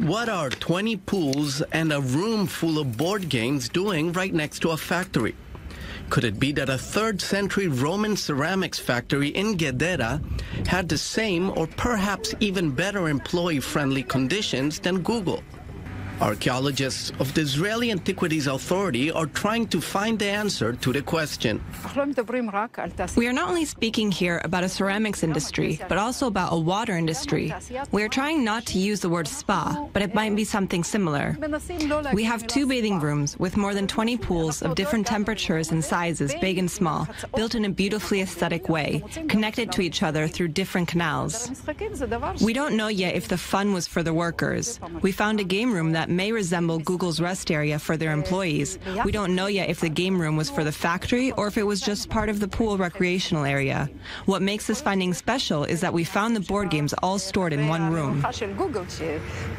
What are 20 pools and a room full of board games doing right next to a factory? Could it be that a 3rd century Roman ceramics factory in Gedera had the same or perhaps even better employee-friendly conditions than Google? Archaeologists of the Israeli Antiquities Authority are trying to find the answer to the question. We are not only speaking here about a ceramics industry, but also about a water industry. We are trying not to use the word spa, but it might be something similar. We have 2 bathing rooms with more than 20 pools of different temperatures and sizes, big and small, built in a beautifully aesthetic way, connected to each other through different canals. We don't know yet if the fun was for the workers. We found a game room that may resemble Google's rest area for their employees. We don't know yet if the game room was for the factory or if it was just part of the pool recreational area. What makes this finding special is that we found the board games all stored in one room.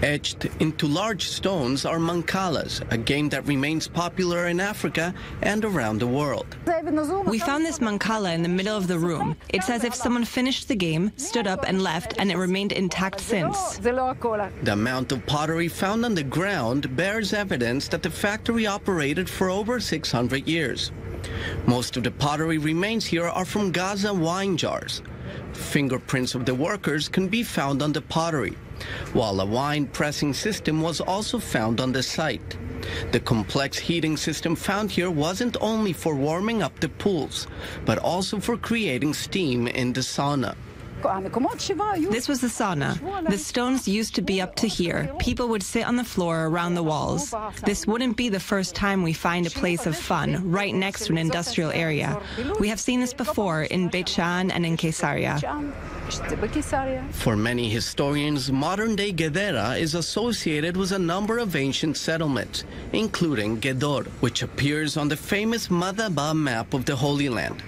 Etched into large stones are mankalas, a game that remains popular in Africa and around the world. We found this mankala in the middle of the room. It's as if someone finished the game, stood up and left, and it remained intact since. The amount of pottery found on the ground bears evidence that the factory operated for over 600 years. Most of the pottery remains here are from Gaza wine jars. Fingerprints of the workers can be found on the pottery, while a wine pressing system was also found on the site. The complex heating system found here wasn't only for warming up the pools, but also for creating steam in the sauna. This was the sauna. The stones used to be up to here. People would sit on the floor around the walls. This wouldn't be the first time we find a place of fun right next to an industrial area. We have seen this before in Beit Shan and in Caesarea. For many historians, modern-day Gedera is associated with a number of ancient settlements, including Gedor, which appears on the famous Madaba map of the Holy Land.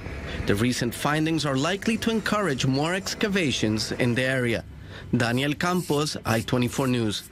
The recent findings are likely to encourage more excavations in the area. Daniel Campos, I-24 News.